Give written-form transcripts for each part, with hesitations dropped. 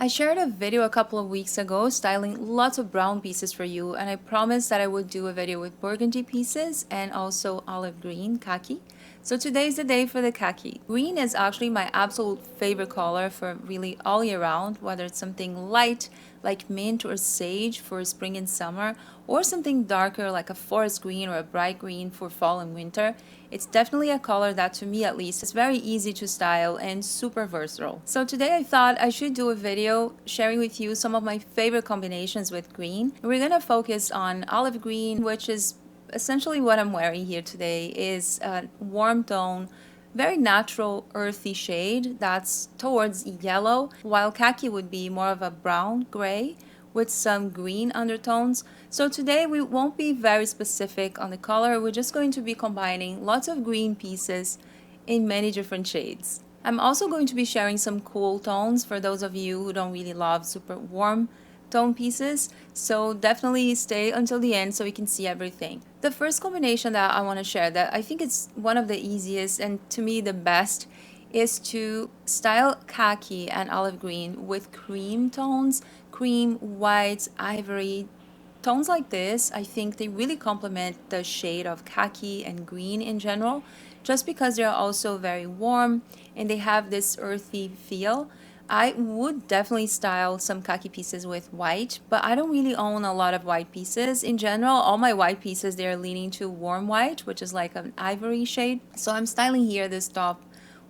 I shared a video a couple of weeks ago styling lots of brown pieces for you, and I promised that I would do a video with burgundy pieces and also olive green khaki. So today is the day for the khaki. Green is actually my absolute favorite color for really all year round, whether it's something light like mint or sage for spring and summer, or something darker like a forest green or a bright green for fall and winter. It's definitely a color that, to me at least, is very easy to style and super versatile. So today I thought I should do a video sharing with you some of my favorite combinations with green. We're gonna focus on olive green, which is essentially what I'm wearing here today. Is a warm tone, very natural earthy shade that's towards yellow, while khaki would be more of a brown gray with some green undertones. So today we won't be very specific on the color. We're just going to be combining lots of green pieces in many different shades. I'm also going to be sharing some cool tones for those of you who don't really love super warm tone pieces, so definitely stay until the end so you can see everything. The first combination that I want to share, that I think it's one of the easiest and to me the best, is to style khaki and olive green with cream tones, cream, white, ivory. Tones like this, I think they really complement the shade of khaki and green in general, just because they're also very warm and they have this earthy feel. I would definitely style some khaki pieces with white, but I don't really own a lot of white pieces. In general, all my white pieces, they're leaning to warm white, which is like an ivory shade. So I'm styling here this top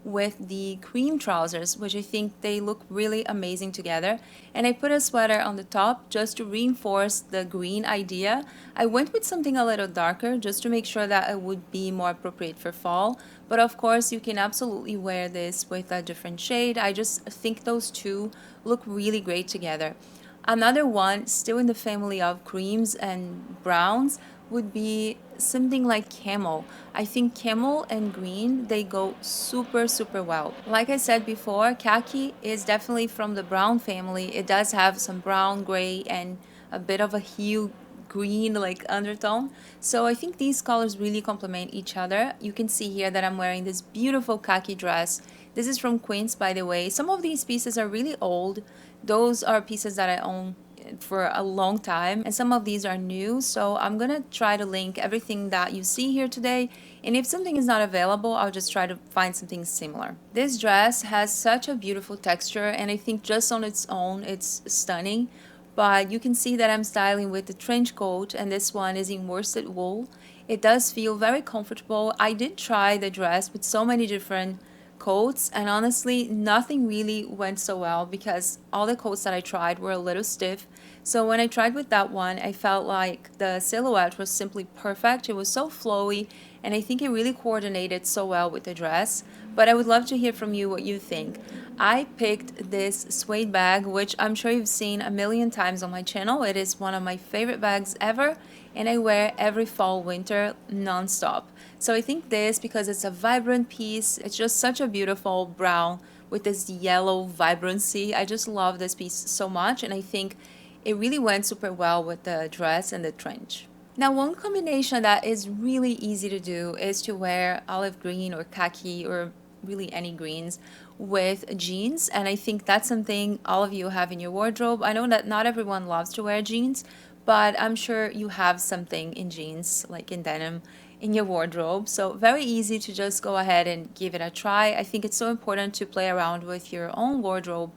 with the cream trousers, which I think they look really amazing together. And I put a sweater on the top just to reinforce the green idea. I went with something a little darker just to make sure that it would be more appropriate for fall. But of course, you can absolutely wear this with a different shade. I just think those two look really great together. Another one, still in the family of creams and browns, would be something like camel. I think camel and green, they go super well. Like I said before, khaki is definitely from the brown family. It does have some brown, gray, and a bit of a hue green like undertone. So I think these colors really complement each other. You can see here that I'm wearing this beautiful khaki dress. This is from Quince, by the way. Some of these pieces are really old. Those are pieces that I own for a long time, and some of these are new, so I'm gonna try to link everything that you see here today, and if something is not available, I'll just try to find something similar. This dress has such a beautiful texture, and I think just on its own it's stunning, but you can see that I'm styling with the trench coat, and this one is in worsted wool. It does feel very comfortable. I did try the dress with so many different coats, and honestly nothing really went so well because all the coats that I tried were a little stiff. So when I tried with that one, I felt like the silhouette was simply perfect. It was so flowy, and I think it really coordinated so well with the dress. But I would love to hear from you what you think. I picked this suede bag, which I'm sure you've seen a million times on my channel. It is one of my favorite bags ever, and I wear every fall, winter, non-stop. So I think this, because it's a vibrant piece, it's just such a beautiful brown with this yellow vibrancy. I just love this piece so much, and I think it really went super well with the dress and the trench. Now, one combination that is really easy to do is to wear olive green or khaki or really any greens with jeans, and I think that's something all of you have in your wardrobe. I know that not everyone loves to wear jeans, but I'm sure you have something in jeans, like in denim, in your wardrobe. So very easy to just go ahead and give it a try. I think it's so important to play around with your own wardrobe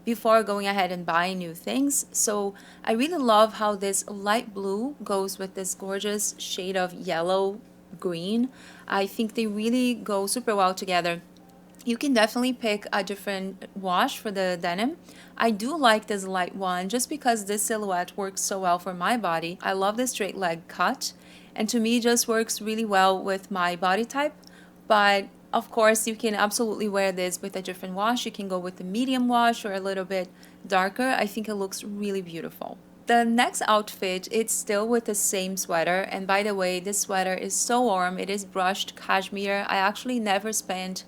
before going ahead and buying new things. So I really love how this light blue goes with this gorgeous shade of yellow green. I think they really go super well together. You can definitely pick a different wash for the denim. I do like this light one just because this silhouette works so well for my body. I love the straight leg cut, and to me just works really well with my body type. But of course, you can absolutely wear this with a different wash. You can go with the medium wash or a little bit darker. I think it looks really beautiful. The next outfit, it's still with the same sweater, and by the way, this sweater is so warm. It is brushed cashmere. I actually never spent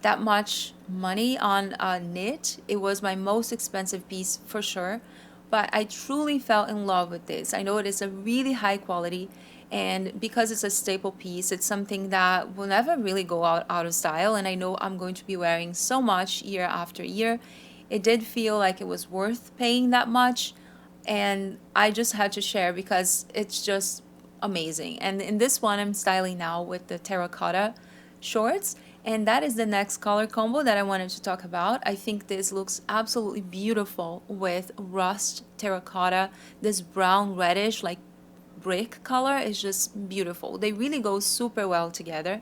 that much money on a knit. It was my most expensive piece for sure, but I truly fell in love with this. I know it is a really high quality, and because it's a staple piece, it's something that will never really go out of style, and I know I'm going to be wearing so much year after year. it did feel like it was worth paying that much, and I just had to share because it's just amazing. And in this one, I'm styling now with the terracotta shorts, and that is the next color combo that I wanted to talk about. I think this looks absolutely beautiful with rust terracotta. This brown reddish like brick color is just beautiful. They really go super well together,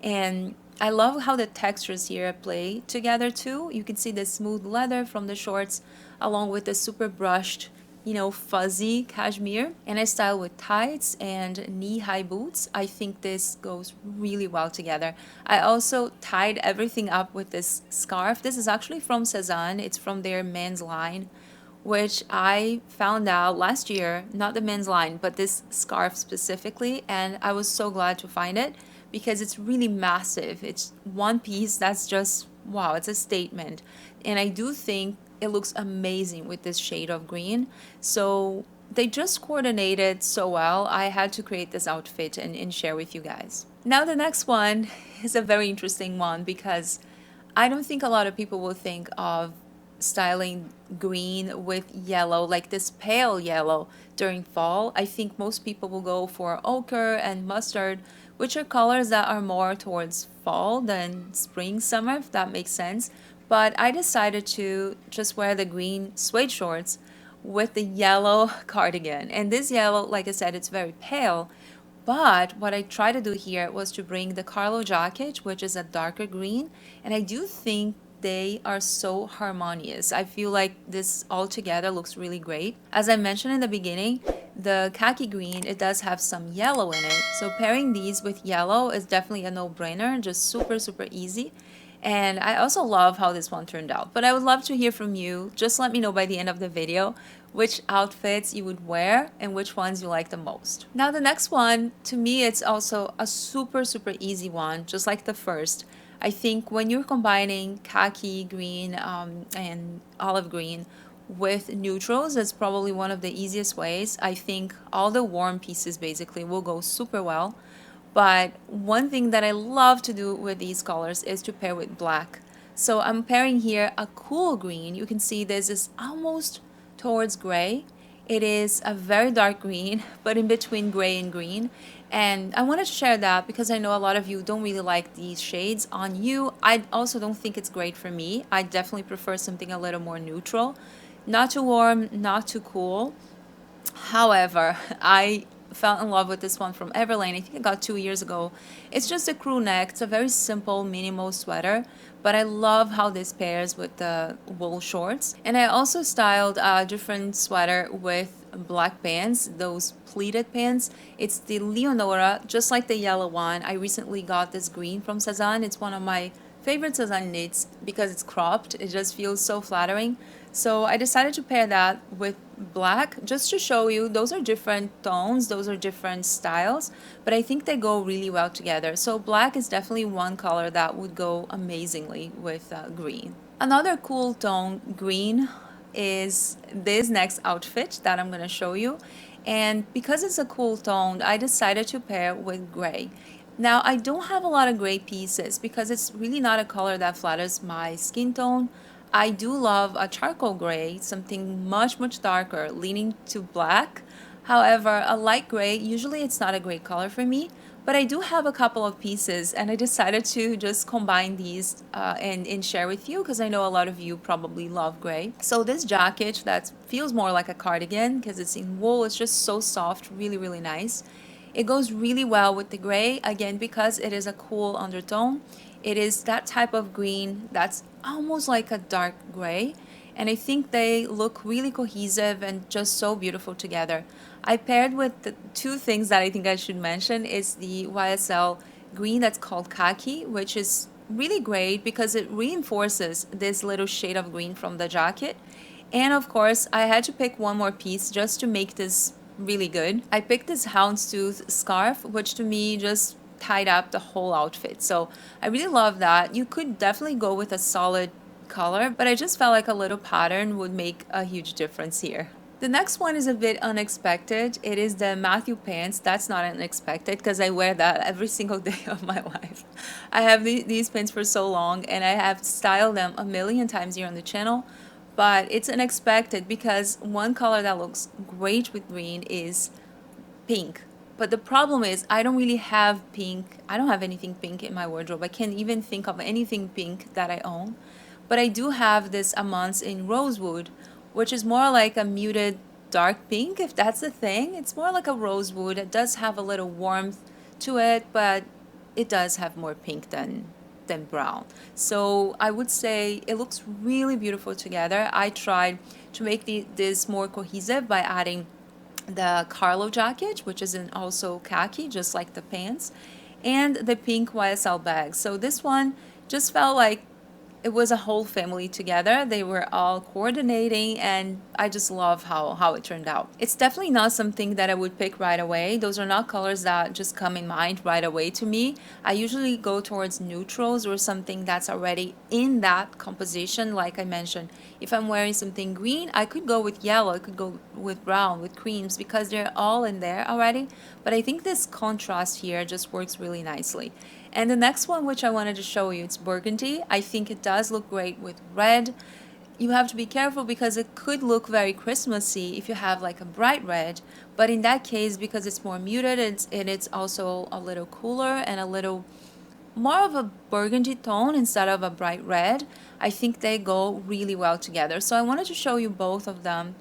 and I love how the textures here play together too. You can see the smooth leather from the shorts along with the super brushed, you know, fuzzy cashmere. And I style with tights and knee-high boots. I think this goes really well together. I also tied everything up with this scarf. This is actually from Sezane. It's from their men's line, which I found out last year, not the men's line, but this scarf specifically, and I was so glad to find it because it's really massive. It's one piece that's just, wow, it's a statement. And I do think it looks amazing with this shade of green. So they just coordinated so well. I had to create this outfit and share with you guys. Now the next one is a very interesting one because I don't think a lot of people will think of styling green with yellow, like this pale yellow during fall. I think most people will go for ochre and mustard, which are colors that are more towards fall than spring, summer, if that makes sense. But I decided to just wear the green suede shorts with the yellow cardigan. And this yellow, like I said, it's very pale. But what I tried to do here was to bring the Carlo jacket, which is a darker green. And I do think they are so harmonious. I feel like this all together looks really great. As I mentioned in the beginning, the khaki green, it does have some yellow in it. So pairing these with yellow is definitely a no-brainer, just super, super easy. And I also love how this one turned out. But I would love to hear from you. Just let me know by the end of the video which outfits you would wear and which ones you like the most. Now the next one, to me, it's also a super, super easy one, just like the first. I think when you're combining khaki green and olive green with neutrals, it's probably one of the easiest ways. I think all the warm pieces basically will go super well. But one thing that I love to do with these colors is to pair with black. So I'm pairing here a cool green. You can see this is almost towards gray. It is a very dark green, but in between gray and green. And I wanted to share that because I know a lot of you don't really like these shades on you. I also don't think it's great for me. I definitely prefer something a little more neutral. Not too warm, not too cool. However, I fell in love with this one from Everlane. I think I got 2 years ago. It's just a crew neck. It's a very simple, minimal sweater, but I love how this pairs with the wool shorts. And I also styled a different sweater with black pants, those pleated pants. It's the Leonora, just like the yellow one. I recently got this green from Sezane. It's one of my favorite Sezane knits because it's cropped. It just feels so flattering. So I decided to pair that with black just to show you those are different tones, those are different styles, but I think they go really well together. So black is definitely one color that would go amazingly with green. Another cool tone green is this next outfit that I'm going to show you. And because it's a cool tone, I decided to pair with gray. Now, I don't have a lot of gray pieces because it's really not a color that flatters my skin tone. I do love a charcoal gray, something much, much darker, leaning to black. However, a light gray, usually it's not a great color for me, but I do have a couple of pieces and I decided to just combine these and share with you because I know a lot of you probably love gray. So this jacket that feels more like a cardigan because it's in wool, it's just so soft, really, really nice. It goes really well with the gray, again, because it is a cool undertone. It is that type of green that's almost like a dark gray. And I think they look really cohesive and just so beautiful together. I paired with the two things that I think I should mention is the YSL green that's called khaki, which is really great because it reinforces this little shade of green from the jacket. And of course, I had to pick one more piece just to make this really good. I picked this houndstooth scarf, which to me just tied up the whole outfit. So I really love that. You could definitely go with a solid color, but I just felt like a little pattern would make a huge difference here. The next one is a bit unexpected. It is the Matthew pants. That's not unexpected because I wear that every single day of my life. I have these pants for so long and I have styled them a million times here on the channel, but it's unexpected because one color that looks great with green is pink. But the problem is I don't really have pink. I don't have anything pink in my wardrobe. I can't even think of anything pink that I own. But I do have this Amants in rosewood, which is more like a muted dark pink, if that's the thing. It's more like a rosewood. It does have a little warmth to it, but it does have more pink than brown. So I would say it looks really beautiful together. I tried to make this more cohesive by adding the Carlo jacket, which is in also khaki, just like the pants, and the pink YSL bag. So this one just felt like it was a whole family together. They were all coordinating, and I just love how it turned out. It's definitely not something that I would pick right away. Those are not colors that just come in mind right away to me. I usually go towards neutrals or something that's already in that composition. Like I mentioned, if I'm wearing something green, I could go with yellow, I could go with brown, with creams, because they're all in there already. But I think this contrast here just works really nicely. And the next one, which I wanted to show you, it's burgundy. I think it does look great with red. You have to be careful because it could look very Christmassy if you have like a bright red. But in that case, because it's more muted, it's also a little cooler and a little more of a burgundy tone instead of a bright red. I think they go really well together. So I wanted to show you both of them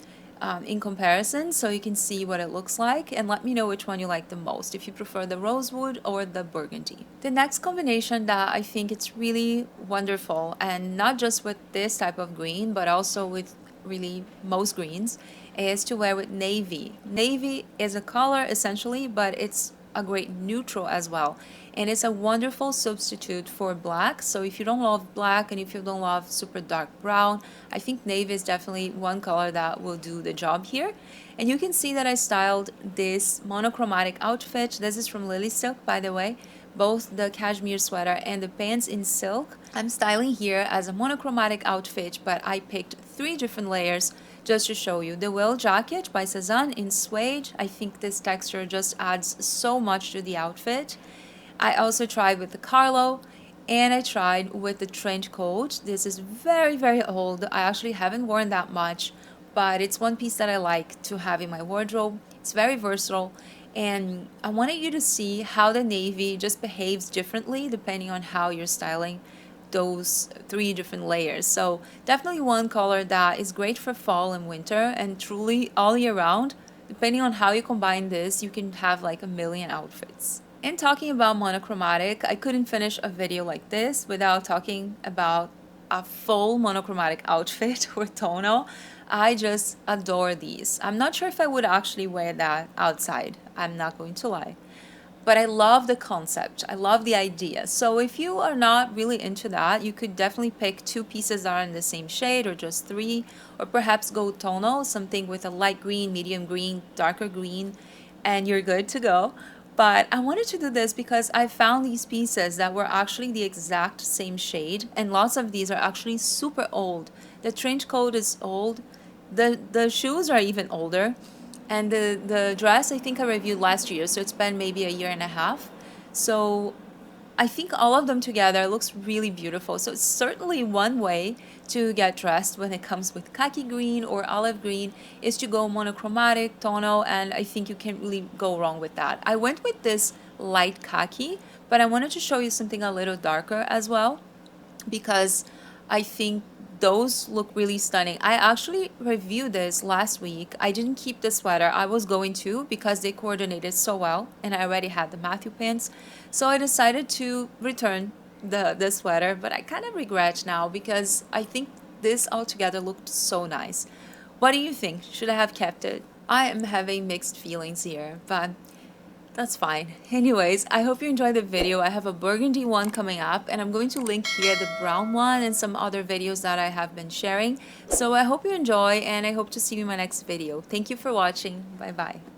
in comparison so you can see what it looks like, and let me know which one you like the most, if you prefer the rosewood or the burgundy. The next combination that I think it's really wonderful, and not just with this type of green but also with really most greens, is to wear with navy. Navy is a color essentially, but it's a great neutral as well, and it's a wonderful substitute for black. So if you don't love black and if you don't love super dark brown, I think navy is definitely one color that will do the job here. And you can see that I styled this monochromatic outfit. This is from Lily Silk, by the way, both the cashmere sweater and the pants in silk. I'm styling here as a monochromatic outfit, but I picked 3 different layers just to show you. The Will jacket by Sezane in suede. I think this texture just adds so much to the outfit. I also tried with the Carlo, and I tried with the trench coat. This is very, very old. I actually haven't worn that much, but it's one piece that I like to have in my wardrobe. It's very versatile, and I wanted you to see how the navy just behaves differently depending on how you're styling those 3 different layers. So definitely one color that is great for fall and winter and truly all year round. Depending on how you combine this, you can have like a million outfits. And talking about monochromatic, I couldn't finish a video like this without talking about a full monochromatic outfit or tonal. I just adore these. I'm not sure if I would actually wear that outside, I'm not going to lie. But I love the concept. I love the idea. So if you are not really into that, you could definitely pick 2 pieces that are in the same shade, or just 3, or perhaps go tonal, something with a light green, medium green, darker green, and you're good to go. But I wanted to do this because I found these pieces that were actually the exact same shade, and lots of these are actually super old. The trench coat is old. The shoes are even older. And the dress, I think I reviewed last year, so it's been maybe a year and a half. So I think all of them together looks really beautiful. So it's certainly one way to get dressed when it comes with khaki green or olive green, is to go monochromatic, tonal, and I think you can't really go wrong with that. I went with this light khaki, but I wanted to show you something a little darker as well, because I think those look really stunning. I actually reviewed this last week. I didn't keep the sweater. I was going to, because they coordinated so well and I already had the Matthew pants. So I decided to return the sweater, but I kind of regret now because I think this altogether looked so nice. What do you think? Should I have kept it? I am having mixed feelings here, but that's fine. Anyways, I hope you enjoyed the video. I have a burgundy one coming up, and I'm going to link here the brown one and some other videos that I have been sharing. So I hope you enjoy, and I hope to see you in my next video. Thank you for watching. Bye bye.